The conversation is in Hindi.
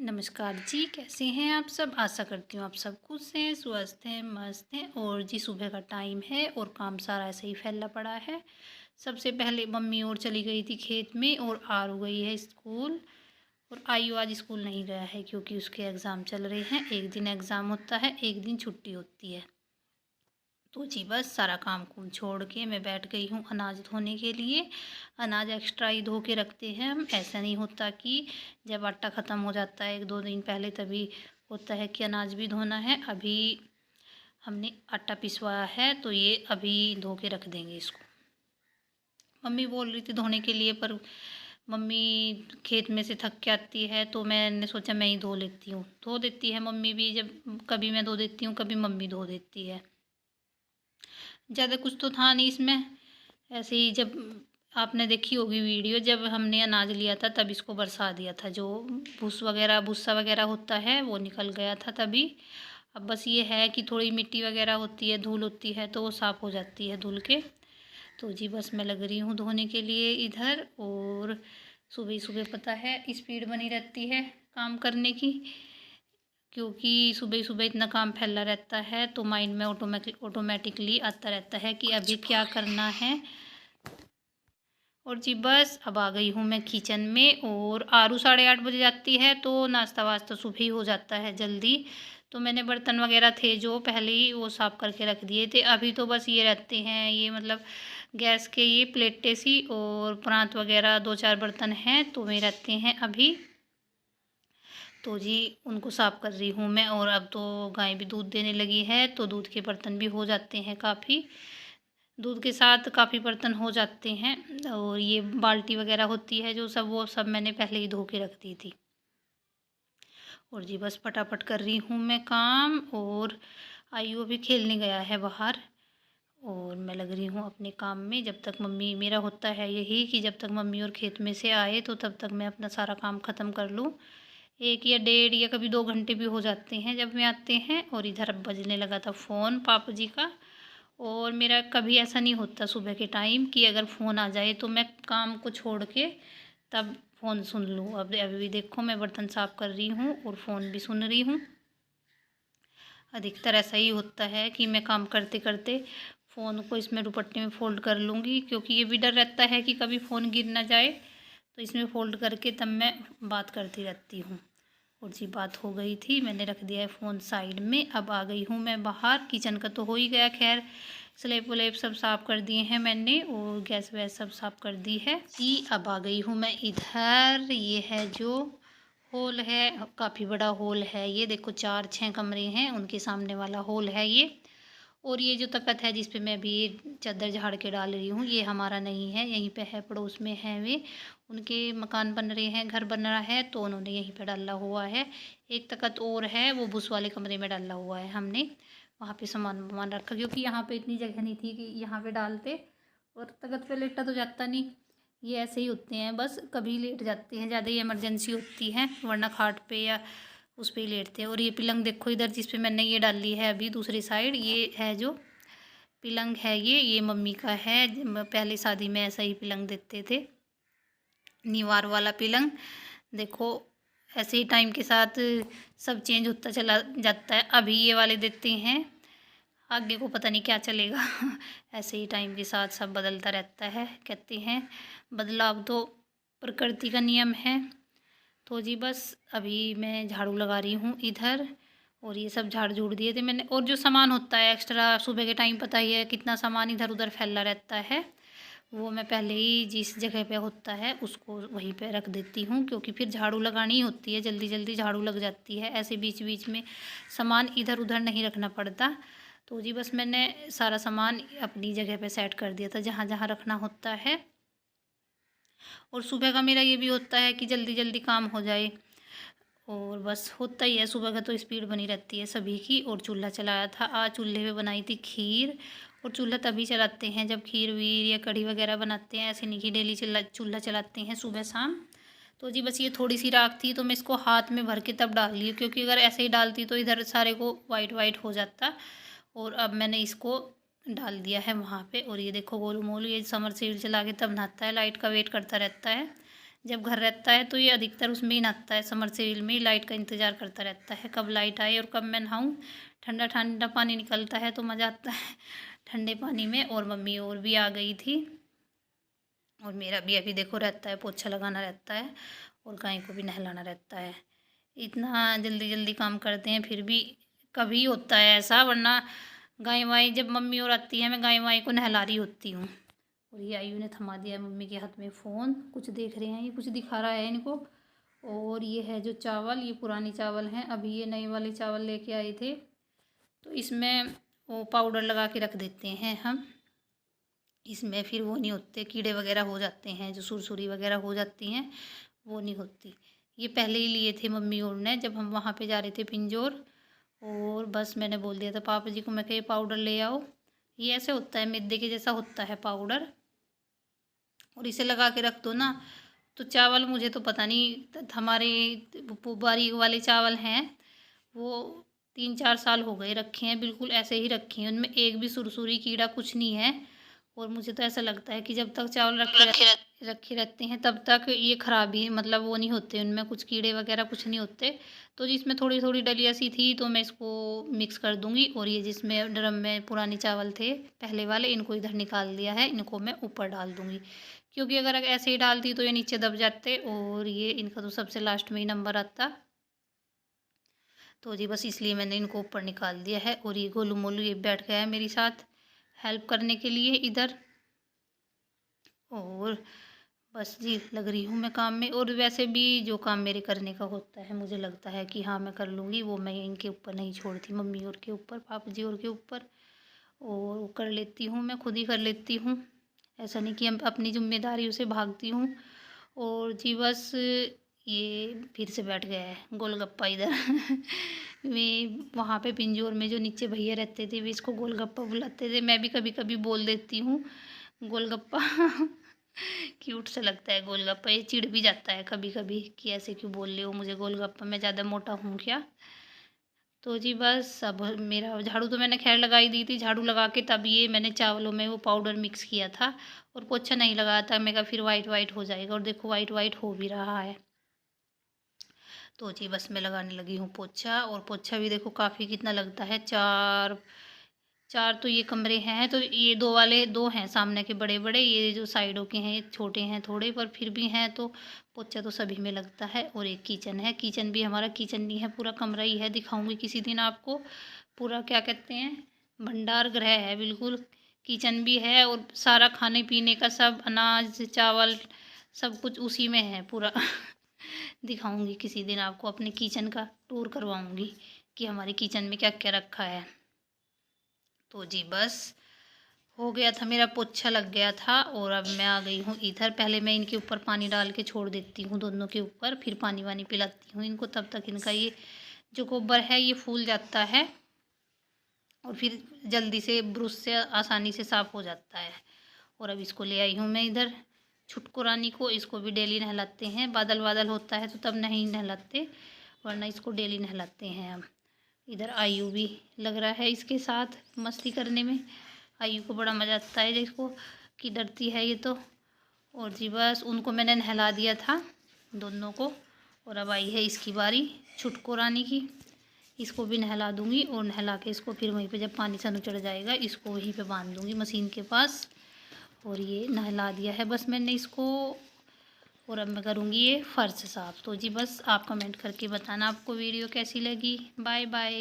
नमस्कार जी, कैसे हैं आप सब। आशा करती हूँ आप सब खुश हैं, स्वस्थ हैं, मस्त हैं। और जी सुबह का टाइम है और काम सारा ऐसे ही फैला पड़ा है। सबसे पहले मम्मी और चली गई थी खेत में और आरू गई है स्कूल। और आयु आज स्कूल नहीं गया है क्योंकि उसके एग्ज़ाम चल रहे हैं। एक दिन एग्ज़ाम होता है, एक दिन छुट्टी होती है। तो जी बस सारा काम कुम छोड़ के मैं बैठ गई हूँ अनाज धोने के लिए। अनाज एक्स्ट्रा ही धो के रखते हैं हम। ऐसा नहीं होता कि जब आटा ख़त्म हो जाता है 1-2 दिन पहले तभी होता है कि अनाज भी धोना है। अभी हमने आटा पिसवाया है तो ये अभी धो के रख देंगे इसको। मम्मी बोल रही थी धोने के लिए, पर मम्मी खेत में से थक के आती है तो मैंने सोचा मैं ही धो लेती हूँ। धो देती है मम्मी भी, जब कभी मैं धो देती हूँ कभी मम्मी धो देती है। ज़्यादा कुछ तो था नहीं इसमें। ऐसे ही जब आपने देखी होगी वीडियो, जब हमने अनाज लिया था तब इसको बरसा दिया था। जो भूसा वगैरह होता है वो निकल गया था तभी। अब बस ये है कि थोड़ी मिट्टी वगैरह होती है, धूल होती है तो वो साफ़ हो जाती है धुल के। तो जी बस मैं लग रही हूँ धोने के लिए इधर। और सुबह ही सुबह पता है स्पीड बनी रहती है काम करने की, क्योंकि सुबह सुबह इतना काम फैला रहता है तो माइंड में ऑटोमेटिकली आता रहता है कि अभी क्या करना है। और जी बस अब आ गई हूँ मैं किचन में। और आरू 8:30 बजे जाती है तो नाश्ता वास्ता सुबह ही हो जाता है जल्दी। तो मैंने बर्तन वगैरह थे जो पहले ही वो साफ़ करके रख दिए थे। अभी तो बस ये रहते हैं, ये मतलब गैस के ये प्लेटें सी और प्रांत वगैरह 2-4 बर्तन हैं तो वे रहते हैं अभी। तो जी उनको साफ़ कर रही हूँ मैं। और अब तो गाय भी दूध देने लगी है तो दूध के बर्तन भी हो जाते हैं काफ़ी। दूध के साथ काफ़ी बर्तन हो जाते हैं। और ये बाल्टी वगैरह होती है जो सब, वो सब मैंने पहले ही धो के रख दी थी। और जी बस फटाफट कर रही हूँ मैं काम। और आयु अभी खेलने गया है बाहर और मैं लग रही हूँ अपने काम में। जब तक मम्मी, मेरा होता है यही कि जब तक मम्मी और खेत में से आए तो तब तक मैं अपना सारा काम ख़त्म कर लूँ। 1 या 1.5 या कभी 2 घंटे भी हो जाते हैं जब मैं आते हैं। और इधर अब बजने लगा था फ़ोन पापा जी का। और मेरा कभी ऐसा नहीं होता सुबह के टाइम कि अगर फ़ोन आ जाए तो मैं काम को छोड़ के तब फ़ोन सुन लूँ। अब अभी भी देखो मैं बर्तन साफ़ कर रही हूँ और फ़ोन भी सुन रही हूँ। अधिकतर ऐसा ही होता है कि मैं काम करते करते फ़ोन को इसमें दुपट्टे में फ़ोल्ड कर लूँगी, क्योंकि ये भी डर रहता है कि कभी फ़ोन गिर ना जाए। तो इसमें फ़ोल्ड करके तब मैं बात करती रहती हूँ। और जी बात हो गई थी, मैंने रख दिया है फ़ोन साइड में। अब आ गई हूँ मैं बाहर। किचन का तो हो ही गया, खैर स्लैब वलैब सब साफ़ कर दिए हैं मैंने और गैस वैस सब साफ़ कर दी है जी। अब आ गई हूँ मैं इधर। ये है जो हॉल है, काफ़ी बड़ा हॉल है ये। देखो 4-6 कमरे हैं, उनके सामने वाला हॉल है ये। और ये जो तख़्त है जिस पे मैं अभी चादर झाड़ के डाल रही हूँ, ये हमारा नहीं है, यहीं पे है, पड़ोस में है वे। उनके मकान बन रहे हैं, घर बन रहा है तो उन्होंने यहीं पे डाला हुआ है। एक तख़्त और है, वो भूस वाले कमरे में डाला हुआ है हमने। वहाँ पे सामान वामान रखा, क्योंकि यहाँ पे इतनी जगह नहीं थी कि यहाँ पे डालते। और तख़्त पे लेटा तो जाता नहीं, ये ऐसे ही होते हैं, बस कभी लेट जाते हैं, ज़्यादा ही इमरजेंसी होती है, वरना खाट पे या उस पे ही लेटते हैं। और ये पलंग देखो इधर, जिस पे मैंने ये डाल ली है अभी दूसरी साइड, ये है जो पलंग है ये मम्मी का है। पहले शादी में ऐसा ही पलंग देते थे, निवार वाला पलंग। देखो ऐसे ही टाइम के साथ सब चेंज होता चला जाता है। अभी ये वाले देते हैं, आगे को पता नहीं क्या चलेगा। ऐसे ही टाइम के साथ सब बदलता रहता है। कहते हैं बदलाव तो प्रकृति का नियम है। तो जी बस अभी मैं झाड़ू लगा रही हूँ इधर। और ये सब झाड़ झूड़ दिए थे मैंने। और जो सामान होता है एक्स्ट्रा, सुबह के टाइम पता ही है कितना सामान इधर उधर फैला रहता है, वो मैं पहले ही जिस जगह पे होता है उसको वहीं पे रख देती हूँ, क्योंकि फिर झाड़ू लगानी होती है, जल्दी जल्दी झाड़ू लग जाती है। ऐसे बीच बीच में सामान इधर उधर नहीं रखना पड़ता। तो जी बस मैंने सारा सामान अपनी जगह पे सेट कर दिया था जहाँ जहाँ रखना होता है। और सुबह का मेरा ये भी होता है कि जल्दी जल्दी काम हो जाए। और बस होता ही है, सुबह का तो स्पीड बनी रहती है सभी की। और चूल्हा चलाया था आज, चूल्हे पे बनाई थी खीर। और चूल्हा तभी चलाते हैं जब खीर वीर या कढ़ी वगैरह बनाते हैं, ऐसे नहीं कि डेली चूल्हा चलाते हैं सुबह शाम। तो जी बस ये थोड़ी सी राख थी तो मैं इसको हाथ में भर के तब डाल ली, क्योंकि अगर ऐसे ही डालती तो इधर सारे को वाइट वाइट हो जाता। और अब मैंने इसको डाल दिया है वहाँ पे। और ये देखो गोलू मोलू ये समर सील चला के तब नहाता है, लाइट का वेट करता रहता है। जब घर रहता है तो ये अधिकतर उसमें ही नहाता है, समरसेबिल में ही। लाइट का इंतज़ार करता रहता है कब लाइट आए और कब मैं नहाऊँ। ठंडा ठंडा पानी निकलता है तो मज़ा आता है ठंडे पानी में। और मम्मी और भी आ गई थी, और मेरा भी अभी देखो रहता है, पोछा लगाना रहता है और गाय को भी नहलाना रहता है। इतना जल्दी जल्दी काम करते हैं, फिर भी कभी होता है ऐसा, वरना गाय वाय जब मम्मी और आती है मैं गाय वाय को नहला रही होती हूँ। और ये आयु ने थमा दिया है मम्मी के हाथ में फ़ोन, कुछ देख रहे हैं, ये कुछ दिखा रहा है इनको। और ये है जो चावल, ये पुरानी चावल हैं, अभी ये नए वाले चावल लेके आए थे, तो इसमें वो पाउडर लगा के रख देते हैं हम। इसमें फिर वो नहीं होते, कीड़े वगैरह हो जाते हैं, जो सुरसुरी वगैरह हो जाती हैं वो नहीं होती। ये पहले ही लिए थे मम्मी और ने, जब हम वहाँ पे जा रहे थे पिंजौर। और बस मैंने बोल दिया था पापा जी को, मैं ये पाउडर ले आओ। ये ऐसे होता है, मैदे के जैसा होता है पाउडर, और इसे लगा के रख दो ना तो चावल, मुझे तो पता नहीं, हमारे बारीक वाले चावल हैं वो 3-4 साल हो गए रखे हैं, बिल्कुल ऐसे ही रखे हैं, उनमें एक भी सुरसुरी कीड़ा कुछ नहीं है। और मुझे तो ऐसा लगता है कि जब तक चावल रखे रहते हैं तब तक ये ख़राब ही, मतलब वो नहीं होते, उनमें कुछ कीड़े वगैरह कुछ नहीं होते। तो जिसमें थोड़ी थोड़ी डलिया सी थी तो मैं इसको मिक्स कर दूँगी। और ये जिसमें ड्रम में पुराने चावल थे पहले वाले, इनको इधर निकाल दिया है, इनको मैं ऊपर डाल दूँगी, क्योंकि अगर ऐसे ही डालती तो ये नीचे दब जाते और ये इनका तो सबसे लास्ट में ही नंबर आता। तो जी बस इसलिए मैंने इनको ऊपर निकाल दिया है। और ये गोलू मोलू ये बैठ गया है मेरी साथ हेल्प करने के लिए इधर। और बस जी लग रही हूँ मैं काम में। और वैसे भी जो काम मेरे करने का होता है, मुझे लगता है कि हाँ मैं कर लूँगी, वो मैं इनके ऊपर नहीं छोड़ती, मम्मी और के ऊपर, पापा जी और के ऊपर। और वो कर लेती हूँ, मैं खुद ही कर लेती हूँ, ऐसा नहीं कि हम अपनी जिम्मेदारियों से भागती हूँ। और जी बस ये फिर से बैठ गया है गोलगप्पा इधर मैं वहाँ पे पिंजौर में जो नीचे भैया रहते थे वे इसको गोलगप्पा बुलाते थे, मैं भी कभी कभी बोल देती हूँ गोलगप्पा क्यूट सा लगता है गोलगप्पा। ये चिढ़ भी जाता है कभी कभी कि ऐसे क्यों बोल रहे हो मुझे गोलगप्पा, मैं ज़्यादा मोटा हूँ क्या। तो जी बस अब मेरा झाड़ू तो मैंने खैर लगाई दी थी, झाड़ू लगा के तब ये मैंने चावलों में वो पाउडर मिक्स किया था। और पोछा नहीं लगाया था, मैं कहा फिर वाइट वाइट हो जाएगा, और देखो वाइट वाइट हो भी रहा है। तो जी बस मैं लगाने लगी हूँ पोछा। और पोछा भी देखो काफ़ी कितना लगता है, चार चार तो ये कमरे हैं, तो ये दो वाले दो हैं सामने के बड़े बड़े, ये जो साइडों के हैं ये छोटे हैं थोड़े, पर फिर भी हैं, तो पोछा तो सभी में लगता है। और एक किचन है, किचन भी हमारा किचन नहीं है, पूरा कमरा ही है, दिखाऊंगी किसी दिन आपको। पूरा क्या कहते हैं, भंडार गृह है बिल्कुल। किचन भी है और सारा खाने पीने का सब अनाज चावल सब कुछ उसी में है पूरा दिखाऊंगी किसी दिन आपको, अपने किचन का टूर करवाऊंगी कि हमारे किचन में क्या क्या रखा है। तो जी बस हो गया था, मेरा पोछा लग गया था। और अब मैं आ गई हूँ इधर। पहले मैं इनके ऊपर पानी डाल के छोड़ देती हूँ दोनों के ऊपर, फिर पानी वानी पिलाती हूँ इनको, तब तक इनका ये जो गोबर है ये फूल जाता है और फिर जल्दी से ब्रश से आसानी से साफ़ हो जाता है। और अब इसको ले आई हूँ मैं इधर छुटकू रानी को, इसको भी डेली नहलाते हैं, बादल बादल होता है तो तब नहीं नहलाते, वरना इसको डेली नहलाते हैं हम। इधर आयु भी लग रहा है इसके साथ मस्ती करने में, आयु को बड़ा मज़ा आता है जिसको कि डरती है ये तो। और जी बस उनको मैंने नहला दिया था दोनों को, और अब आई है इसकी बारी छुटकू रानी की, इसको भी नहला दूँगी। और नहला के इसको फिर वहीं पे जब पानी सा चढ़ जाएगा इसको वहीं पे बांध दूँगी मशीन के पास। और ये नहला दिया है बस मैंने इसको, और अब मैं करूँगी ये फ़र्श साफ़। तो जी बस आप कमेंट करके बताना आपको वीडियो कैसी लगी। Bye bye.